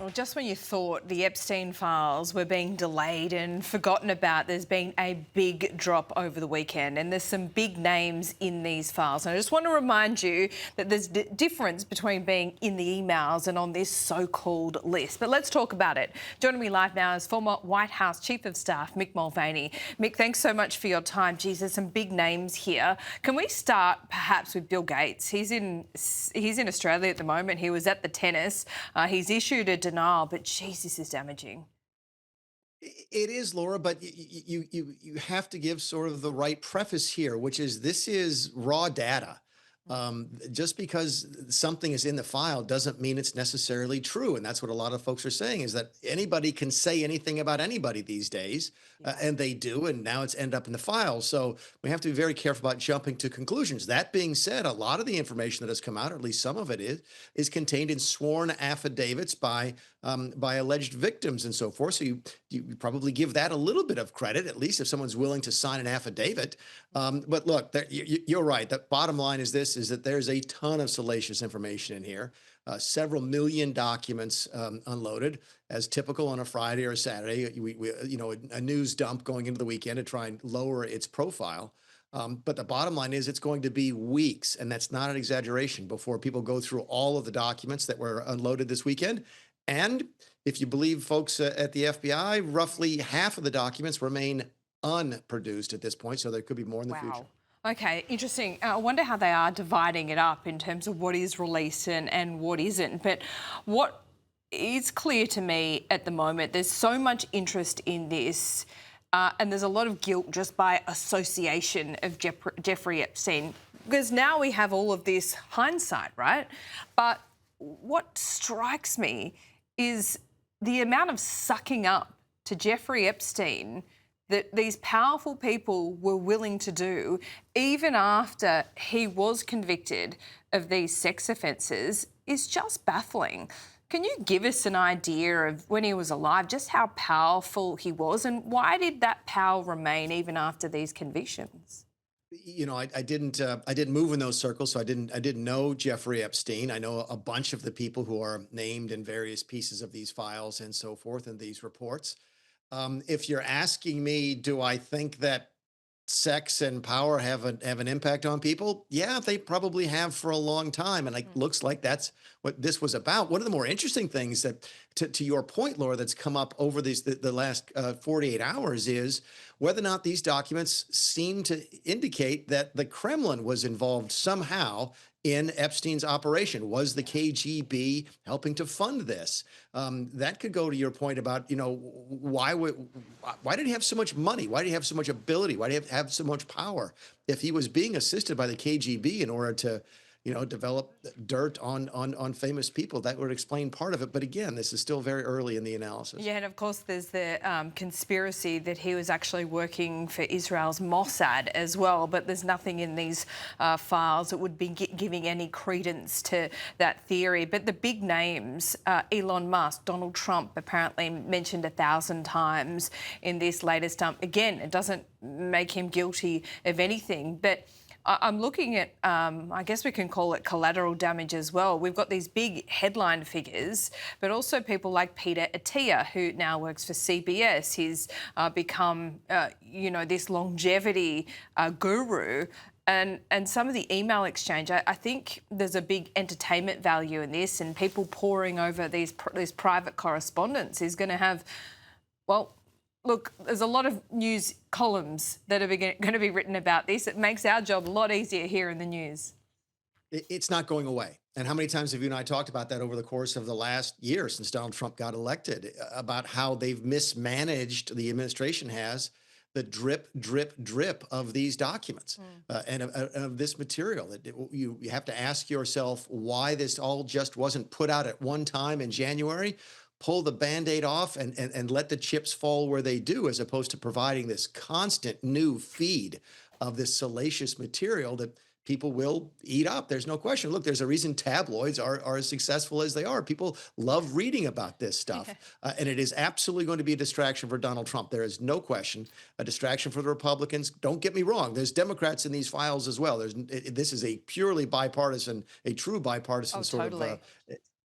Well, just when you thought the Epstein files were being delayed and forgotten about, there's been a big drop over the weekend, and there's some big names in these files. And I just want to remind you that there's a difference between being in the emails and on this so-called list. But let's talk about it. Joining me live now is former White House Chief of Staff, Mick Mulvaney. Mick, thanks so much for your time. Geez, there's some big names here. Can we start perhaps with Bill Gates? He's in Australia at the moment. He was at the tennis. He's issued a denial, but geez, this is damaging. It is, Laura, but you have to give sort of the right preface here, which is this is raw data. Just because something is in the file doesn't mean it's necessarily true, and that's what a lot of folks are saying, is that anybody can say anything about anybody these days, Yeah. and they do, and now it's end up in the file. So we have to be very careful about jumping to conclusions. That being said, a lot of the information that has come out, or at least some of it is contained in sworn affidavits by alleged victims and so forth. So you probably give that a little bit of credit, at least if someone's willing to sign an affidavit. But look, you're right. The bottom line is this: is that there's a ton of salacious information in here. Several million documents unloaded, as typical on a Friday or a Saturday. A news dump going into the weekend to try and lower its profile. But the bottom line is it's going to be weeks, and that's not an exaggeration, before people go through all of the documents that were unloaded this weekend. And if you believe folks at the FBI, roughly half of the documents remain unproduced at this point, so there could be more in the future. Wow. Okay, interesting. I wonder how they are dividing it up in terms of what is released and what isn't. But what is clear to me at the moment, there's so much interest in this, and there's a lot of guilt just by association of Jeffrey Epstein, because now we have all of this hindsight, right? But what strikes me is the amount of sucking up to Jeffrey Epstein that these powerful people were willing to do, even after he was convicted of these sex offences, is just baffling. Can you give us an idea of, when he was alive, just how powerful he was, and why did that power remain even after these convictions? I didn't move in those circles, so I didn't know Jeffrey Epstein. I know a bunch of the people who are named in various pieces of these files and so forth and these reports. If you're asking me, do I think that sex and power have an impact on people? Yeah, they probably have for a long time, and it looks like that's what this was about. One of the more interesting things that, to your point, Laura, that's come up over the last 48 hours is whether or not these documents seem to indicate that the Kremlin was involved somehow in Epstein's operation. Was the KGB helping to fund this? That could go to your point about, why did he have so much money? Why did he have so much ability? Why did he have so much power? If he was being assisted by the KGB in order to, develop dirt on famous people, that would explain part of it. But again, this is still very early in the analysis. Yeah, and of course there's the conspiracy that he was actually working for Israel's Mossad as well, but there's nothing in these files that would be giving any credence to that theory. But the big names, Elon Musk, Donald Trump, apparently mentioned 1,000 times in this latest dump. Again, it doesn't make him guilty of anything, but I'm looking at, I guess we can call it collateral damage as well. We've got these big headline figures, but also people like Peter Attia, who now works for CBS. He's become, this longevity guru. And some of the email exchange, I think there's a big entertainment value in this, and people poring over these private correspondence is going to have, well, look, there's a lot of news columns that are going to be written about this. It makes our job a lot easier here in the news. It's not going away. And how many times have you and I talked about that over the course of the last year since Donald Trump got elected, about how they've mismanaged, the administration has, the drip, drip, drip of these documents and of this material. You have to ask yourself why this all just wasn't put out at one time in January. Pull the Band-Aid off and let the chips fall where they do, as opposed to providing this constant new feed of this salacious material that people will eat up. There's no question. Look, there's a reason tabloids are as successful as they are. People love reading about this stuff. And it is absolutely going to be a distraction for Donald Trump. There is no question, a distraction for the Republicans. Don't get me wrong. There's Democrats in these files as well. This is a purely bipartisan, a true bipartisan Oh, sort totally. of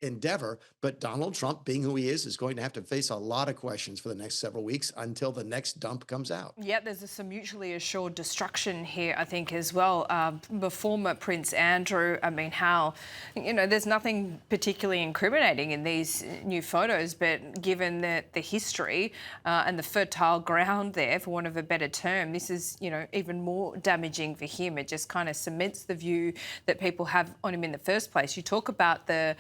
endeavor. But Donald Trump, being who he is going to have to face a lot of questions for the next several weeks until the next dump comes out. Yeah, there's some mutually assured destruction here, I think, as well. The former Prince Andrew, I mean, how, there's nothing particularly incriminating in these new photos, but given the history and the fertile ground there, for want of a better term, this is, even more damaging for him. It just kind of cements the view that people have on him in the first place. You talk about the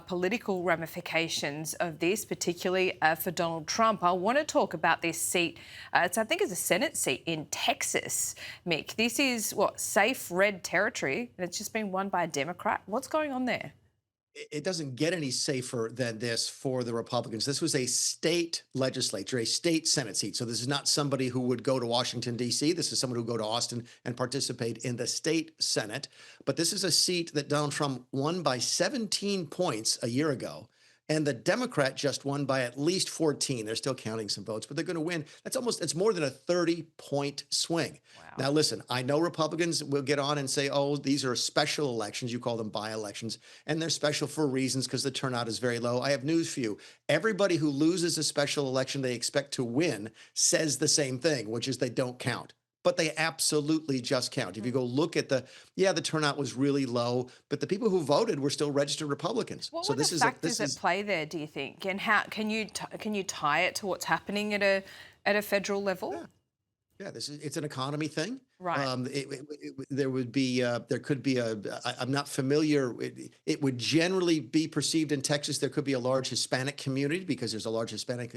political ramifications of this, particularly for Donald Trump. I want to talk about this seat. I think it's a Senate seat in Texas, Mick. This is safe red territory, and it's just been won by a Democrat. What's going on there? It doesn't get any safer than this for the Republicans. This was a state legislature, a state Senate seat. So this is not somebody who would go to Washington, D.C. This is someone who would go to Austin and participate in the state Senate. But this is a seat that Donald Trump won by 17 points a year ago. And the Democrat just won by at least 14. They're still counting some votes, but they're going to win. It's more than a 30-point swing. Wow. Now, listen, I know Republicans will get on and say, oh, these are special elections. You call them by-elections, and they're special for reasons because the turnout is very low. I have news for you. Everybody who loses a special election they expect to win says the same thing, which is they don't count. But they absolutely just count. If you go look at the turnout was really low, but the people who voted were still registered Republicans. What So were this the is factors at play there, do you think? And how can you tie it to what's happening at a federal level? Yeah, it's an economy thing. Right. There would be there could be I'm not familiar. It would generally be perceived in Texas there could be a large Hispanic community because there's a large Hispanic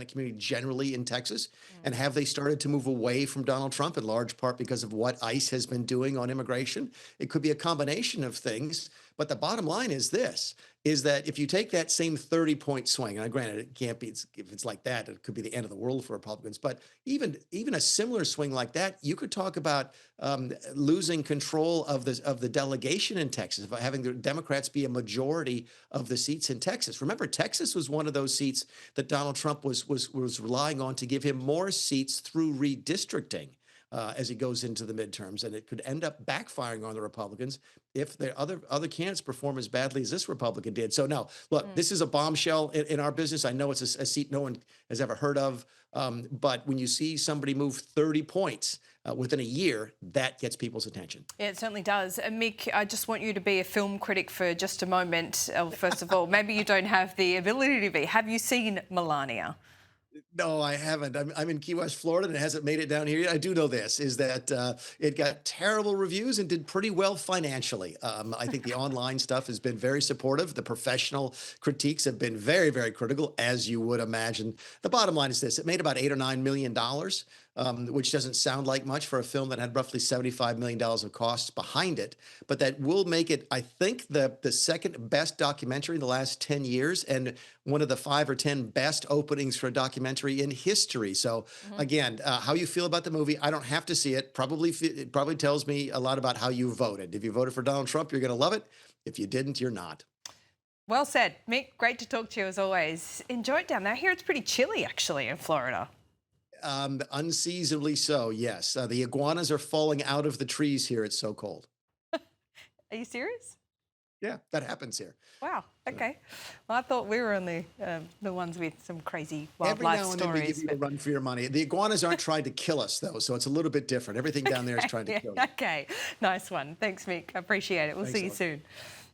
community generally in Texas. And have they started to move away from Donald Trump in large part because of what ICE has been doing on immigration? It could be a combination of things. But the bottom line is this, is that if you take that same 30-point swing, and granted, it can't be, if it's like that, it could be the end of the world for Republicans. But even a similar swing like that, you could talk about losing control of the delegation in Texas, by having the Democrats be a majority of the seats in Texas. Remember, Texas was one of those seats that Donald Trump was relying on to give him more seats through redistricting. As he goes into the midterms, and it could end up backfiring on the Republicans if the other candidates perform as badly as this Republican did. So no, look, this is a bombshell in our business. I know it's a seat no one has ever heard of, but when you see somebody move 30 points within a year, that gets people's attention. Yeah, it certainly does. Mick, I just want you to be a film critic for just a moment. First of all, maybe you don't have the ability to be. Have you seen Melania? No, I haven't. I'm in Key West, Florida, and it hasn't made it down here yet. I do know this, is that it got terrible reviews and did pretty well financially. I think the online stuff has been very supportive. The professional critiques have been very, very critical, as you would imagine. The bottom line is this. It made about $8 or $9 million, which doesn't sound like much for a film that had roughly $75 million of costs behind it. But that will make it, I think, the second best documentary in the last 10 years and one of the 5 or 10 best openings for a documentary in history. So again, how you feel about the movie, I don't have to see it. It probably tells me a lot about how you voted. If you voted for Donald Trump, you're going to love it. If you didn't, you're not. Well said. Mick, great to talk to you as always. Enjoy it down there. Here it's pretty chilly actually in Florida. Unseasonably so, yes. The iguanas are falling out of the trees here. It's so cold. Are you serious? Yeah, that happens here. Wow. Okay. Well, I thought we were on the ones with some crazy Every wildlife now and then we give stories. you a run for your money. The iguanas aren't trying to kill us, though, so it's a little bit different. Everything down there is trying to kill you. Okay. Nice one. Thanks, Mick. I appreciate it. We'll Thanks see a you lot. soon.